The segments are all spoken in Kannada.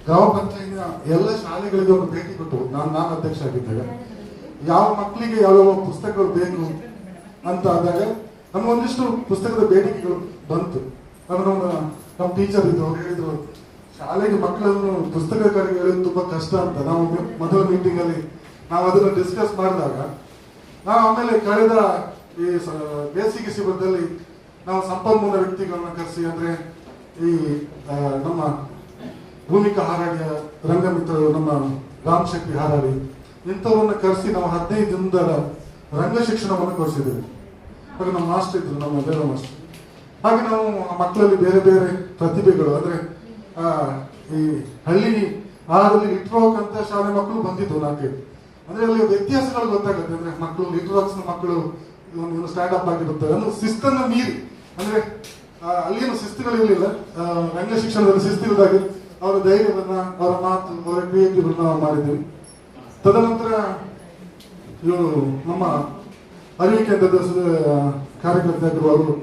ಗ್ರಾಮ ಪಂಚಾಯತಿನ ಎಲ್ಲ ಶಾಲೆಗಳಿಗೆ ಒಂದು ಭೇಟಿ ಕೊಟ್ಟು ನಾನು ಅಧ್ಯಕ್ಷ ಆಗಿದ್ದಾಗ ಯಾವ ಮಕ್ಕಳಿಗೆ ಯಾವ್ಯಾವ ಪುಸ್ತಕಗಳು ಬೇಕು ಅಂತ ಆದಾಗ ನಮ್ಗೊಂದಿಷ್ಟು ಪುಸ್ತಕದ ಬೇಡಿಕೆಗಳು ಬಂತು. ನಮ್ಮ ಟೀಚರ್ ಇದ್ರು, ಅವ್ರು ಹೇಳಿದ್ರು ಶಾಲೆಗೆ ಮಕ್ಕಳನ್ನು ಪುಸ್ತಕ ಕಡೆಗೆ ಹೇಳೋದು ತುಂಬಾ ಕಷ್ಟ ಅಂತ. ನಾವು ಮೊದಲ ಮೀಟಿಂಗ್ ಅಲ್ಲಿ ನಾವು ಅದನ್ನು ಡಿಸ್ಕಸ್ ಮಾಡಿದಾಗ ನಾವು ಆಮೇಲೆ ಕಳೆದ ಈ ಬೇಸಿಗೆ ಶಿಬಿರದಲ್ಲಿ ನಾವು ಸಂಪನ್ಮೂಲ ವ್ಯಕ್ತಿಗಳನ್ನ ಕರೆಸಿ, ಅಂದ್ರೆ ಈ ನಮ್ಮ ಭೂಮಿಕಾ ಹಾರಾಡಿಯ ರಂಗಮಿತ್ರರು, ನಮ್ಮ ರಾಮ್ ಶೆಟ್ಟಿ ಹಾರಾಡಿ, ಇಂಥವನ್ನ ಕರೆಸಿ ನಾವು 15 ದಿನದ ರಂಗ ಶಿಕ್ಷಣವನ್ನು ಕೊಡಿಸಿದ್ದೇವೆ. ಹಾಗೆ ನಮ್ಮ ಮಾಸ್ಟರ್ ಇದ್ರು, ನಮ್ಮ ದೇವ ಮಾಸ್ಟರ್. ಹಾಗೆ ನಾವು ಮಕ್ಕಳಲ್ಲಿ ಬೇರೆ ಬೇರೆ ಪ್ರತಿಭೆಗಳು, ಅಂದ್ರೆ ಈ ಹಳ್ಳಿ ಆದಲ್ಲಿ ಲಿಟ್ರೋಕ್ ಅಂತ ಶಾಲೆ ಮಕ್ಕಳು ಬಂದಿದ್ದು 4. ಅಂದ್ರೆ ಅಲ್ಲಿ ವ್ಯತ್ಯಾಸಗಳು ಗೊತ್ತಾಗುತ್ತೆ. ಅಂದ್ರೆ ಮಕ್ಕಳು ಲಿಟ್ರೋಕ್ಸ್ ಮಕ್ಕಳು ಸ್ಟ್ಯಾಂಡ್ ಅಪ್ ಆಗಿರುತ್ತಾರೆ ಅಂದ್ರೆ ಶಿಸ್ತನ್ನು ಮೀರಿ, ಅಂದ್ರೆ ಅಲ್ಲಿನ ಶಿಸ್ತುಗಳಿರಲಿಲ್ಲ. ರಂಗ ಶಿಕ್ಷಣದಲ್ಲಿ ಶಿಸ್ತಿಲ್ಲದಾಗ ಅವರ ಧೈರ್ಯವನ್ನ, ಅವರ ಮಾತು, ಅವರ ಕ್ರಿಯೇಟಿವ್ ನಾವು ಮಾಡಿದ್ದೀವಿ. ತದನಂತರ ಇವರು ನಮ್ಮ ಅರಿವು ಕೇಂದ್ರದ ಕಾರ್ಯಕರ್ತರು ಅವರು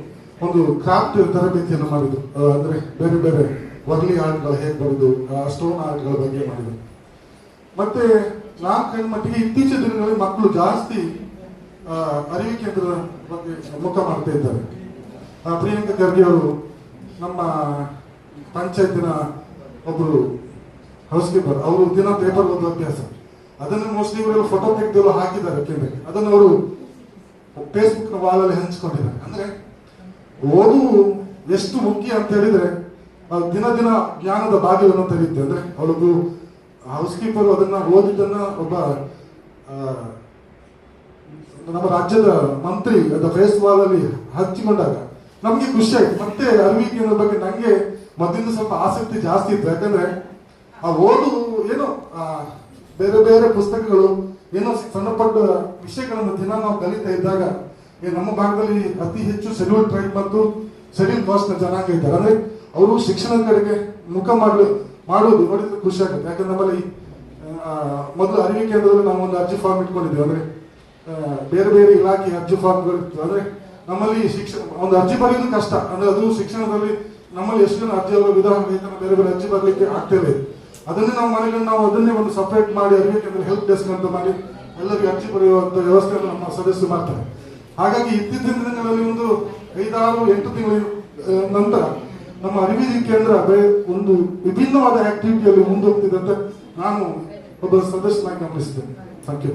ಒಂದು ಕ್ರಾಫ್ಟ್ ತರಬೇತಿಯನ್ನು ಮಾಡಿದ್ರು. ಅಂದ್ರೆ ಬೇರೆ ಬೇರೆ ವರ್ಲಿ ಆರ್ಟ್ಗಳು ಹೇಗೆ ಬರುದು, ಸ್ಟೋನ್ ಆರ್ಟ್ಗಳ ಬಗ್ಗೆ ಮಾಡಿದ್ರು. ಮತ್ತೆ ನಾನು ಕಂಡ ಮಟ್ಟಿಗೆ ಇತ್ತೀಚಿನ ದಿನಗಳಲ್ಲಿ ಮಕ್ಕಳು ಜಾಸ್ತಿ ಅರಿವು ಕೇಂದ್ರದ ಬಗ್ಗೆ ಮುಖ ಮಾಡ್ತಾ ಇದ್ದಾರೆ. ಪ್ರಿಯಾಂಕಾ ಖರ್ಗೆ ಅವರು ನಮ್ಮ ಪಂಚಾಯತಿನ ಒಬ್ಬರು ಹೌಸ್ ಕೀಪರ್, ಅವರು ದಿನ ಪೇಪರ್ ಓದುವ ಅಭ್ಯಾಸ. ಅದನ್ನು ಮೋಸ್ಟ್ಲಿ ಇವರೆಲ್ಲ ಫೋಟೋ ತೆಗೆದು ಹಾಕಿದ್ದಾರೆ ಕೇಂದ್ರಕ್ಕೆ. ಅದನ್ನು ಅವರು ಫೇಸ್ಬುಕ್ ವಾಲಲ್ಲಿ ಹಂಚಿಕೊಂಡಿದ್ದಾರೆ. ಅಂದ್ರೆ ಓದು ಎಷ್ಟು ಮುಖ್ಯ ಅಂತ ಹೇಳಿದ್ರೆ ದಿನ ದಿನ ಜ್ಞಾನದ ಬಾಗಿಲನ್ನು ತೆರೆಯುತ್ತೆ. ಅಂದ್ರೆ ಅವಳೊಬ್ಬರು ಹೌಸ್ ಕೀಪರ್ ಅದನ್ನ ಓದಿದ್ದನ್ನ ಒಬ್ಬ ನಮ್ಮ ರಾಜ್ಯದ ಮಂತ್ರಿ ಅದ ಫೇಸ್ ವಾಲಲ್ಲಿ ಹಂಚಿಕೊಂಡಾಗ ನಮ್ಗೆ ಖುಷಿ ಆಯ್ತು. ಮತ್ತೆ ಅರಿವು ಕೇಂದ್ರದ ಬಗ್ಗೆ ನಂಗೆ ಮೊದಲಿಂದ ಸ್ವಲ್ಪ ಆಸಕ್ತಿ ಜಾಸ್ತಿ ಇತ್ತು. ಯಾಕಂದ್ರೆ ಆ ಓದು ಏನೋ ಬೇರೆ ಬೇರೆ ಪುಸ್ತಕಗಳು ಏನೋ ಸಣ್ಣ ಪಟ್ಟ ವಿಷಯಗಳನ್ನು ದಿನ ನಾವು ಕಲಿತಾ ಇದ್ದಾಗ ನಮ್ಮ ಭಾಗದಲ್ಲಿ ಅತಿ ಹೆಚ್ಚು ಶೆಡ್ಯೂಲ್ ಟ್ರೈಬ್ ಮತ್ತು ಶೆಡ್ಯೂಲ್ ಕಾಸ್ಟ್ ನ ಜನಾಂಗ ಇದ್ದಾರೆ. ಅಂದ್ರೆ ಅವರು ಶಿಕ್ಷಣದ ಕಡೆಗೆ ಮುಖ ಮಾಡುವುದು ನೋಡಿದ್ರೆ ಖುಷಿ ಆಗುತ್ತೆ. ಯಾಕಂದ್ರೆ ನಮ್ಮಲ್ಲಿ ಮೊದಲು ಅರಿವು ಕೇಂದ್ರದಲ್ಲಿ ನಾವು ಒಂದು ಅರ್ಜಿ ಫಾರ್ಮ್ ಇಟ್ಕೊಂಡಿದ್ದೀವಿ. ಅಂದ್ರೆ ಬೇರೆ ಬೇರೆ ಇಲಾಖೆ ಅರ್ಜಿ ಫಾರ್ಮ್ಗಳು ಇತ್ತು. ಅಂದ್ರೆ ನಮ್ಮಲ್ಲಿ ಶಿಕ್ಷಣ ಒಂದು ಅರ್ಜಿ ಬರೆಯೋದು ಕಷ್ಟ. ಅಂದ್ರೆ ಅದು ಶಿಕ್ಷಣದಲ್ಲಿ ನಮ್ಮಲ್ಲಿ ಎಷ್ಟು ಜನ ಅರ್ಜಿ ವಿಧಾನ ವೇತನ ಬೇರೆ ಬೇರೆ ಅರ್ಜಿ ಬರಲಿಕ್ಕೆ ಆಗ್ತೇವೆ. ಅದನ್ನೇ ನಾವು ಮನೆಯಲ್ಲಿ ನಾವು ಅದನ್ನೇ ಒಂದು ಸಪರೇಟ್ ಮಾಡಿ ಅರಿವು ಕೇಂದ್ರ ಹೆಲ್ಪ್ ಡೆಸ್ಕ್ ಅಂತ ಮಾಡಿ ಎಲ್ಲರಿಗೂ ಅರ್ಜಿ ಬರೆಯುವಂತ ವ್ಯವಸ್ಥೆಯನ್ನು ನಮ್ಮ ಸದಸ್ಯರು ಮಾಡ್ತಾರೆ. ಹಾಗಾಗಿ ಇತ್ತೀಚಿನ ದಿನಗಳಲ್ಲಿ ಒಂದು 5-6-8 ತಿಂಗಳ ನಂತರ ನಮ್ಮ ಅರಿವು ಕೇಂದ್ರ ಒಂದು ವಿಭಿನ್ನವಾದ ಆಕ್ಟಿವಿಟಿಯಲ್ಲಿ ಮುಂದೋಗ್ತಿದೆ ಅಂತ ನಾನು ಒಬ್ಬ ಸದಸ್ಯನಾಗಿ ಗಮನಿಸಿದ್ದೇನೆ. Thank you.